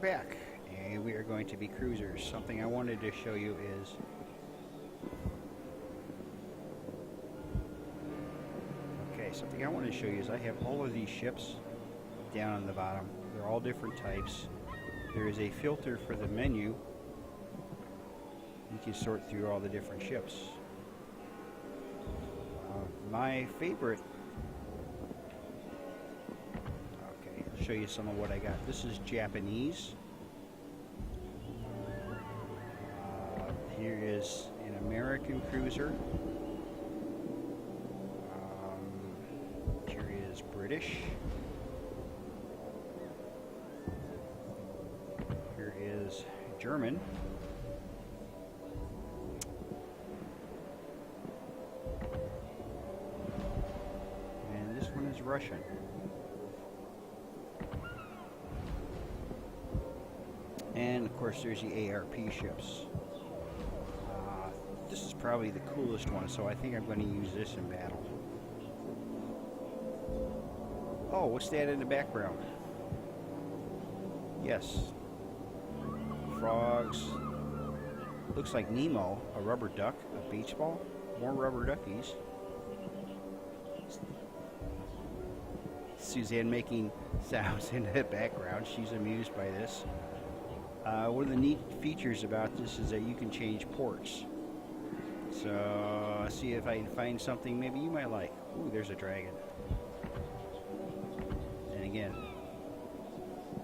back, and we are going to be cruisers. Something I wanted to show you is something I want to show you is I have all of these ships down on the bottom. They're all different types. There is a filter for the menu. You can sort through all the different ships. My favorite. Okay, I'll show you some of what I got. This is Japanese. Here is an American cruiser. Here is British. Here is German. And this one is Russian. And of course there's the ARP ships. This is probably the coolest one, so I think I'm going to use this in battle. Oh, what's that in the background? Yes. Frogs. Looks like Nemo, a rubber duck, a beach ball, more rubber duckies. Suzanne making sounds in the background. She's amused by this. One of the neat features about this is that you can change ports. So, see if I can find something maybe you might like. Ooh, there's a dragon. And again,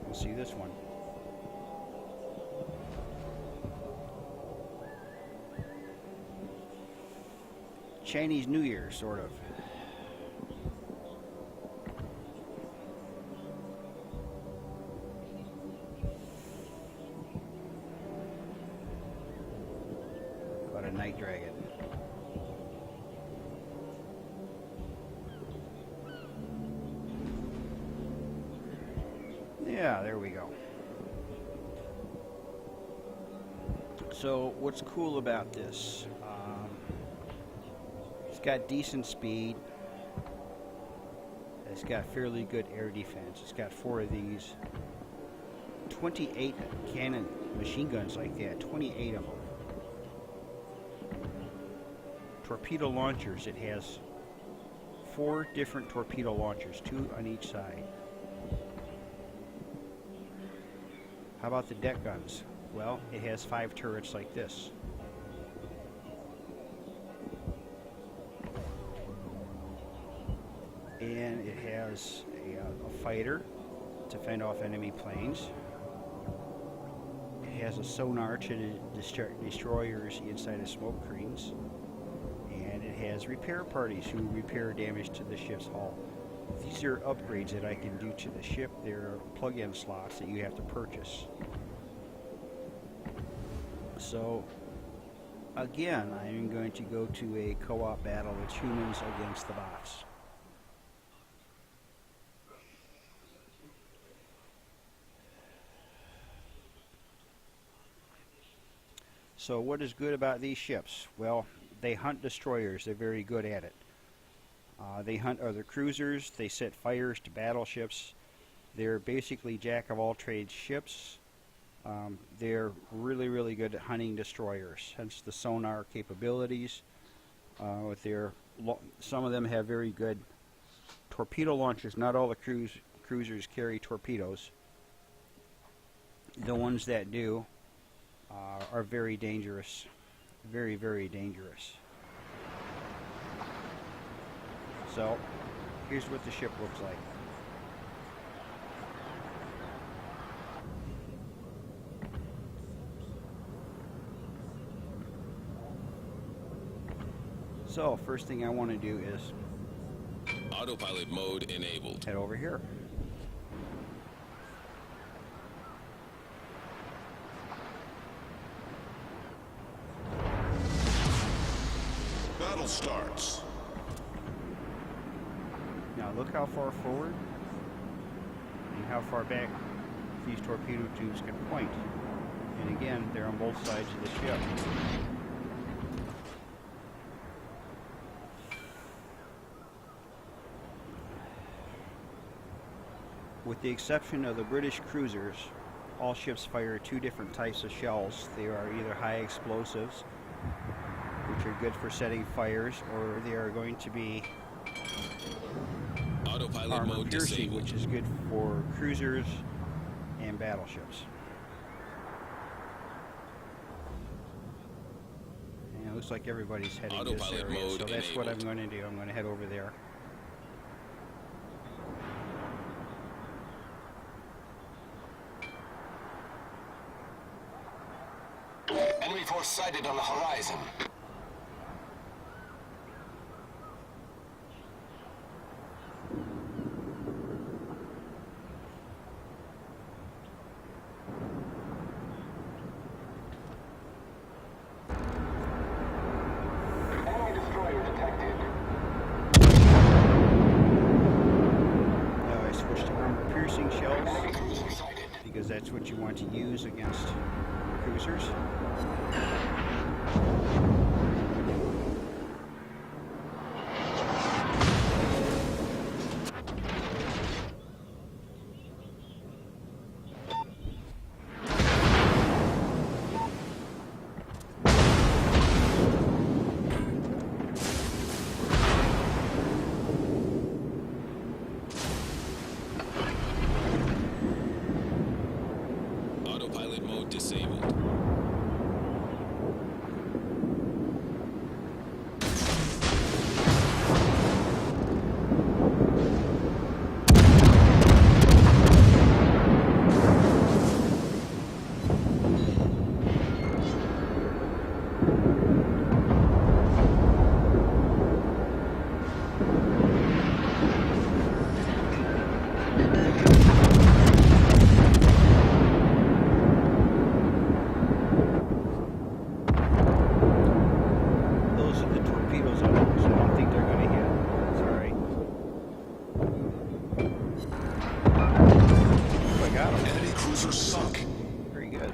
we'll see this one. Chinese New Year, sort of. But a night dragon. Yeah, there we go. So, what's cool about this? It's got decent speed. It's got fairly good air defense. It's got 4 of these. 28 cannon machine guns like that. 28 of them. Torpedo launchers. It has 4 different torpedo launchers, 2 on each side. How about the deck guns? Well, it has 5 turrets like this. And it has a fighter to fend off enemy planes. It has a sonar to destroyers inside of smoke screens. And it has repair parties who repair damage to the ship's hull. These are upgrades that I can do to the ship. They're plug-in slots that you have to purchase. So, again, I'm going to go to a co-op battle. It's humans against the bots. So what is good about these ships? Well, they hunt destroyers. They're very good at it. They hunt other cruisers. They set fires to battleships. They're basically jack-of-all-trades ships. They're really, really good at hunting destroyers, hence the sonar capabilities. Some of them have very good torpedo launchers. Not all the cruisers carry torpedoes. The ones that do are very dangerous. Very, very dangerous. So, here's what the ship looks like. So, first thing I want to do is autopilot mode enabled. Head over here. Battle starts. Now look how far forward and how far back these torpedo tubes can point. And again, they're on both sides of the ship. With the exception of the British cruisers, all ships fire two different types of shells. They are either high explosives, which are good for setting fires, or they are going to be Autopilot armor mode piercing, disabled. which is good for cruisers and battleships. And it looks like everybody's heading this Autopilot area, mode so that's what I'm enabled. going to do. I'm going to head over there. Enemy force sighted on the horizon. Enemy destroyer detected. Now I switched to armor piercing shells Enemy cruiser sighted. because that's what you want to use against cruisers. Autopilot mode disabled. Those are the torpedoes on them, so I don't think they're going to hit. Sorry. Oh, I got them. Enemy cruiser sunk. Very good.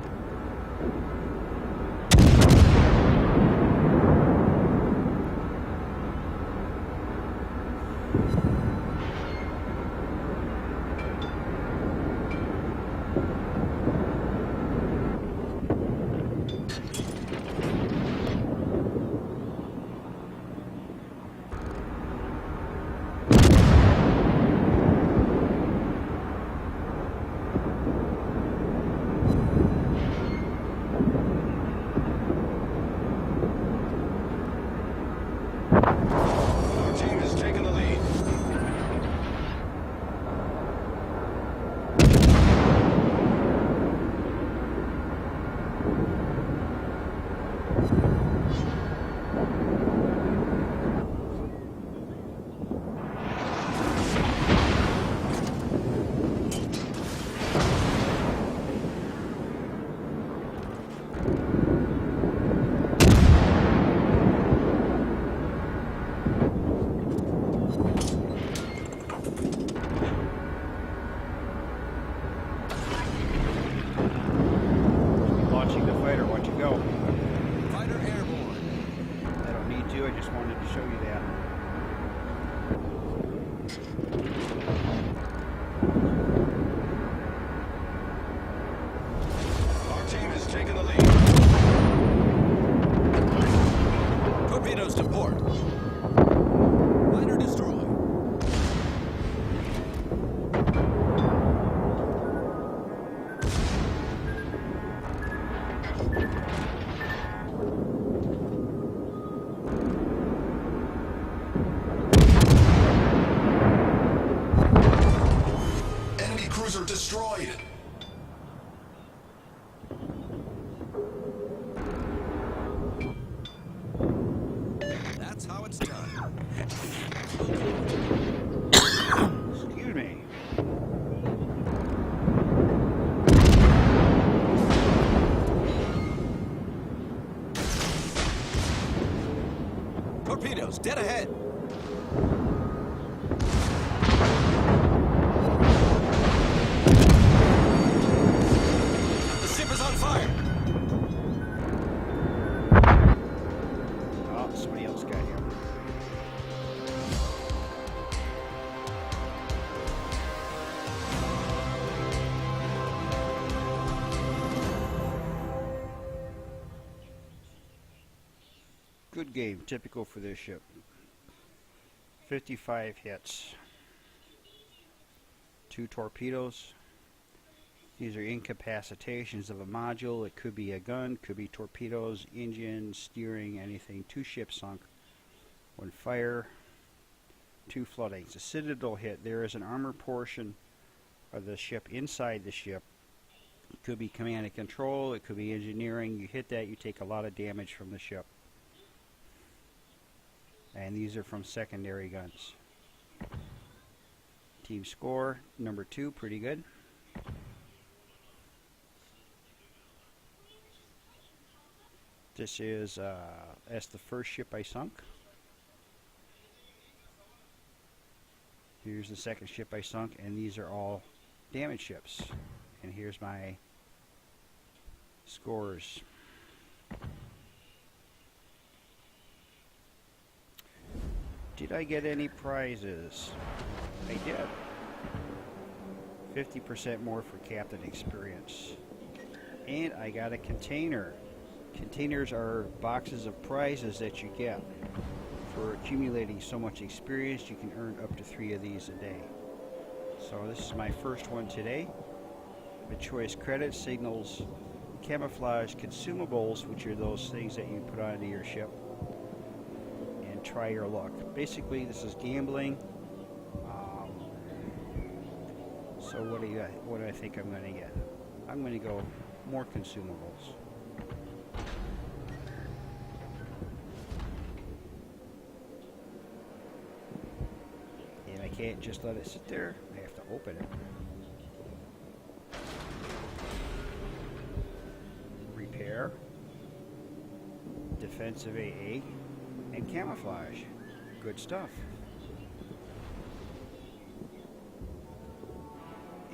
Our team has taken the lead. Launching the fighter. Watch it go. Fighter airborne. I don't need to. I just wanted to show you that. Our team has taken the lead. Torpedoes to port. Fighter destroyed. Enemy cruiser destroyed. That's how it's done. Excuse me. Torpedoes dead ahead. The ship is on fire. Oh, somebody else got here. Good game, typical for this ship. 55 hits. 2 torpedoes. These are incapacitations of a module. It could be a gun, could be torpedoes, engine, steering, anything. 2 ships sunk. 1 fire. 2 floodings. A citadel hit. There is an armor portion of the ship inside the ship. It could be command and control. It could be engineering. You hit that, you take a lot of damage from the ship. And these are from secondary guns. Team score, number 2, pretty good. This is that's the first ship I sunk. Here's the second ship I sunk, and these are all damaged ships. And here's my scores. Did I get any prizes? I did. 50% more for captain experience. And I got a container. Containers are boxes of prizes that you get. For accumulating so much experience, you can earn up to 3 of these a day. So this is my first one today. The choice credit, signals, camouflage, consumables, which are those things that you put onto your ship, and try your luck. Basically, this is gambling. So what do I think I'm going to get? I'm going to go more consumables. And I can't just let it sit there. I have to open it. Repair, defensive AA, and camouflage. Good stuff.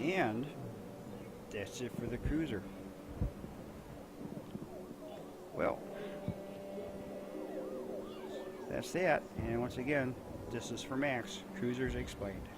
And that's it for the cruiser. Well, that's that. And once again, this is for Max, Cruisers Explained.